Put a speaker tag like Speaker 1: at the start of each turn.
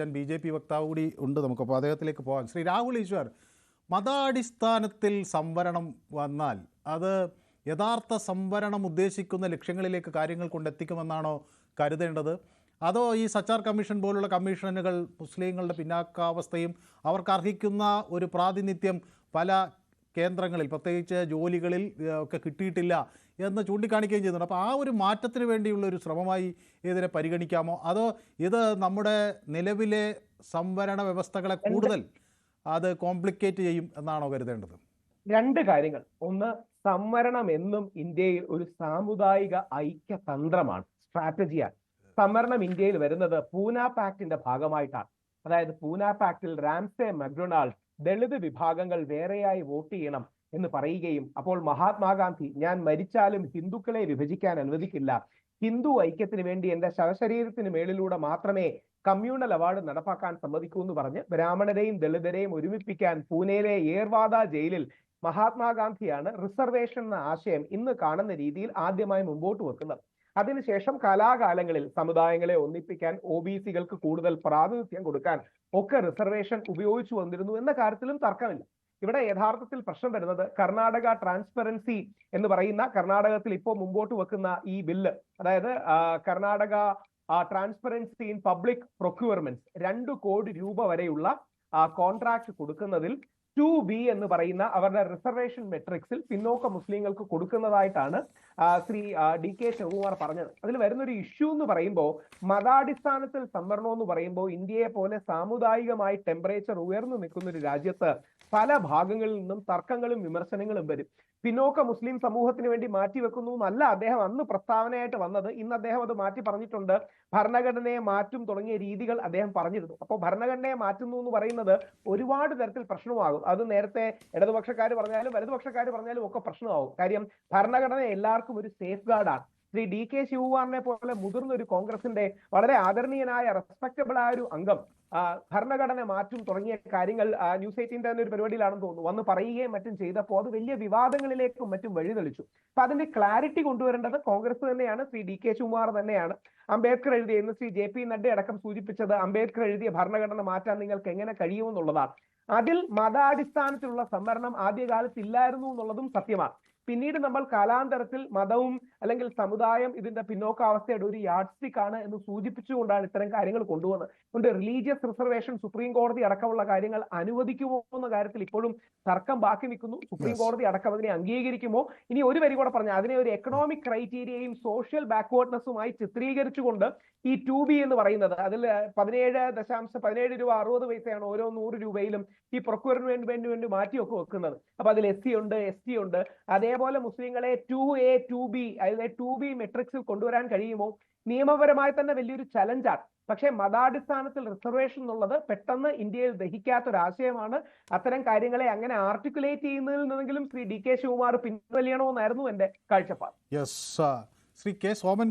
Speaker 1: ഞാൻ BJP വക്താവ് കൂടി ഉണ്ട് നമുക്കപ്പോൾ അദ്ദേഹത്തിലേക്ക് പോകാം. ശ്രീ രാഹുൽ ഈശ്വർ, മതാടിസ്ഥാനത്തിൽ സംവരണം വന്നാൽ അത് യഥാർത്ഥ സംവരണം ഉദ്ദേശിക്കുന്ന ലക്ഷ്യങ്ങളിലേക്ക് കാര്യങ്ങൾ കൊണ്ടെത്തിക്കുമെന്നാണോ കരുതേണ്ടത്? അതോ ഈ സച്ചാർ കമ്മീഷൻ പോലുള്ള കമ്മീഷനുകൾ മുസ്ലിങ്ങളുടെ പിന്നാക്കാവസ്ഥയും അവർക്ക് അർഹിക്കുന്ന ഒരു പ്രാതിനിധ്യം പല കേന്ദ്രങ്ങളിൽ പ്രത്യേകിച്ച് ജോലികളിൽ ഒക്കെ കിട്ടിയിട്ടില്ല എന്ന് ചൂണ്ടിക്കാണിക്കുകയും ചെയ്യുന്നുണ്ട്. അപ്പോൾ ആ ഒരു മാറ്റത്തിന് വേണ്ടിയുള്ള ഒരു ശ്രമമായി ഇതിനെ പരിഗണിക്കാമോ, അതോ ഇത് നമ്മുടെ നിലവിലെ സംവരണ വ്യവസ്ഥകളെ കൂടുതൽ അത് കോംപ്ലിക്കേറ്റ് ചെയ്യും എന്നാണോ കരുതേണ്ടത്?
Speaker 2: രണ്ട് കാര്യങ്ങൾ. ഒന്ന്, സംവരണം എന്നും ഇന്ത്യയിൽ ഒരു സാമുദായിക ഐക്യതന്ത്രമാണ്, സ്ട്രാറ്റജിയാണ്. സംവരണം ഇന്ത്യയിൽ വരുന്നത് പൂന പാക്ടിന്റെ ഭാഗമായിട്ടാണ്. അതായത് പൂന പാക്ടിൽ റാംസെ മക്ഡൊണാൾഡ് ദളിത് വിഭാഗങ്ങൾ വേറെയായി വോട്ട് ചെയ്യണം എന്ന് പറയുകയും അപ്പോൾ മഹാത്മാഗാന്ധി ഞാൻ മരിച്ചാലും ഹിന്ദുക്കളെ വിഭജിക്കാൻ അനുവദിക്കില്ല, ഹിന്ദു ഐക്യത്തിന് വേണ്ടി എന്റെ ശവശരീരത്തിന് മേളിലൂടെ മാത്രമേ കമ്മ്യൂണൽ അവാർഡ് നടപ്പാക്കാൻ സമ്മതിക്കൂ എന്ന് പറഞ്ഞ് ബ്രാഹ്മണരെയും ദളിതരെയും ഒരുമിപ്പിക്കാൻ പൂനെയിലെ ഏർവാദ ജയിലിൽ മഹാത്മാഗാന്ധിയാണ് റിസർവേഷൻ എന്ന ആശയം ഇന്ന് കാണുന്ന രീതിയിൽ ആദ്യമായി മുമ്പോട്ട് വെക്കുന്നത്. അതിനുശേഷം കലാകാലങ്ങളിൽ സമുദായങ്ങളെ ഒന്നിപ്പിക്കാൻ, OBC-കൾക്ക് കൂടുതൽ പ്രാതിനിധ്യം കൊടുക്കാൻ ഒക്കെ റിസർവേഷൻ ഉപയോഗിച്ചു വന്നിരുന്നു എന്ന കാര്യത്തിലും തർക്കമില്ല. ഇവിടെ യഥാർത്ഥത്തിൽ പ്രശ്നം വരുന്നത് കർണാടക ട്രാൻസ്പെറൻസി എന്ന് പറയുന്ന കർണാടകത്തിൽ ഇപ്പോൾ മുമ്പോട്ട് വെക്കുന്ന ഈ ബില്ല്, അതായത് Karnataka transparency in public procurement 2 കോടി രൂപ വരെയുള്ള കോൺട്രാക്ട് കൊടുക്കുന്നതിൽ 2B എന്ന് പറയുന്ന അവരുടെ റിസർവേഷൻ മെട്രിക്സിൽ പിന്നോക്ക മുസ്ലിങ്ങൾക്ക് കൊടുക്കുന്നതായിട്ടാണ് ശ്രീ DK ശിവകുമാർ പറഞ്ഞത്. അതിൽ വരുന്നൊരു ഇഷ്യൂ എന്ന് പറയുമ്പോൾ, മതാടിസ്ഥാനത്തിൽ സംവരണം എന്ന് പറയുമ്പോൾ ഇന്ത്യയെ പോലെ സാമുദായികമായി ടെമ്പറേച്ചർ ഉയർന്നു നിൽക്കുന്ന ഒരു രാജ്യത്ത് പല ഭാഗങ്ങളിൽ നിന്നും തർക്കങ്ങളും വിമർശനങ്ങളും വരും. പിന്നോക്ക മുസ്ലിം സമൂഹത്തിന് വേണ്ടി മാറ്റിവെക്കുന്നു എന്നല്ല അദ്ദേഹം അന്ന് പ്രസ്താവനയായിട്ട് വന്നത്. ഇന്ന് അദ്ദേഹം അത് മാറ്റി പറഞ്ഞിട്ടുണ്ട്. ഭരണഘടനയെ മാറ്റും തുടങ്ങിയ രീതികൾ അദ്ദേഹം പറഞ്ഞിരുന്നു. അപ്പോൾ ഭരണഘടനയെ മാറ്റുന്നു എന്ന് പറയുന്നത് ഒരുപാട് തരത്തിൽ പ്രശ്നമാകും. അത് നേരത്തെ ഇടതുപക്ഷക്കാർ പറഞ്ഞാലും വലതുപക്ഷക്കാർ പറഞ്ഞാലും ഒക്കെ പ്രശ്നമാകും. കാര്യം ഭരണഘടന എല്ലാവർക്കും ഒരു സേഫ് ഗാർഡാണ്. ശ്രീ DK ശിവകുമാറിനെ പോലെ മുതിർന്ന ഒരു കോൺഗ്രസിന്റെ വളരെ ആദരണീയനായ റെസ്പെക്റ്റബിൾ ആയ ഒരു അംഗം ഭരണഘടന മാറ്റും തുടങ്ങിയ കാര്യങ്ങൾ ന്യൂസ് 18 തന്നെ ഒരു പരിപാടിയിലാണെന്ന് തോന്നുന്നു വന്ന് പറയുകയും മറ്റും ചെയ്തപ്പോൾ അത് വലിയ വിവാദങ്ങളിലേക്കും മറ്റും വഴിതെളിച്ചു. അപ്പൊ അതിന്റെ ക്ലാരിറ്റി കൊണ്ടുവരേണ്ടത് കോൺഗ്രസ് തന്നെയാണ്, ശ്രീ DK ശിവകുമാർ തന്നെയാണ്. അംബേദ്കർ എഴുതിയ, ഇന്ന് ശ്രീ JP നഡ്ഡ അടക്കം സൂചിപ്പിച്ചത് അംബേദ്കർ എഴുതിയ ഭരണഘടന മാറ്റാൻ നിങ്ങൾക്ക് എങ്ങനെ കഴിയുമെന്നുള്ളതാണ്. അതിൽ മതാടിസ്ഥാനത്തിലുള്ള സംവരണം ആദ്യകാലത്ത് ഇല്ലായിരുന്നു എന്നുള്ളതും സത്യമാണ്. പിന്നീട് നമ്മൾ കാലാന്തരത്തിൽ മതവും അല്ലെങ്കിൽ സമുദായം ഇതിന്റെ പിന്നോക്കാവസ്ഥയുടെ ഒരു യാർഡ് സ്റ്റിക്ക് ആണ് എന്ന് സൂചിപ്പിച്ചുകൊണ്ടാണ് ഇത്തരം കാര്യങ്ങൾ കൊണ്ടുവന്നത്. അതുകൊണ്ട് റിലീജിയസ് റിസർവേഷൻ സുപ്രീം കോടതി അടക്കമുള്ള കാര്യങ്ങൾ അനുവദിക്കുമോ എന്ന കാര്യത്തിൽ ഇപ്പോഴും തർക്കം ബാക്കി നിൽക്കുന്നു. സുപ്രീം കോടതി അടക്കം അതിനെ അംഗീകരിക്കുമോ? ഇനി ഒരു വരി കൂടെ പറഞ്ഞാൽ അതിനെ ഒരു എക്കണോമിക് ക്രൈറ്റീരിയയും സോഷ്യൽ ബാക്ക്വേർഡ്നെസ്സുമായി ചിത്രീകരിച്ചുകൊണ്ട് ഈ 2B എന്ന് പറയുന്നത്, അതിൽ 17 രൂപ 60 പൈസയാണ് ഓരോ 100 രൂപയിലും ഈ പ്രൊക്യൂർമെന്റ് വേണ്ടി മാറ്റിയൊക്കെ വെക്കുന്നത്. അപ്പൊ അതിൽ SC ഉണ്ട്, ST ഉണ്ട്. അതേപോലെ മുസ്ലിങ്ങളെ 2A 2B അതായത് 2B മെട്രിക്സിൽ കൊണ്ടുവരാൻ കഴിയുമോ? നിയമപരമായി തന്നെ വലിയൊരു ചലഞ്ചാണ്. പക്ഷേ മതാടിസ്ഥാനത്തിൽ റിസർവേഷൻ എന്നുള്ളത് പെട്ടെന്ന് ഇന്ത്യയിൽ ദഹിക്കാത്തൊരാശയമാണ്. അത്തരം കാര്യങ്ങളെ അങ്ങനെ ആർട്ടിക്കുലേറ്റ് ചെയ്യുന്നതിൽ നിന്നെങ്കിലും ശ്രീ DK ശിവകുമാർ പിൻവലിയണമെന്നായിരുന്നു എന്റെ കാഴ്ചപ്പാട്.
Speaker 1: ശ്രീ K. സോമൻ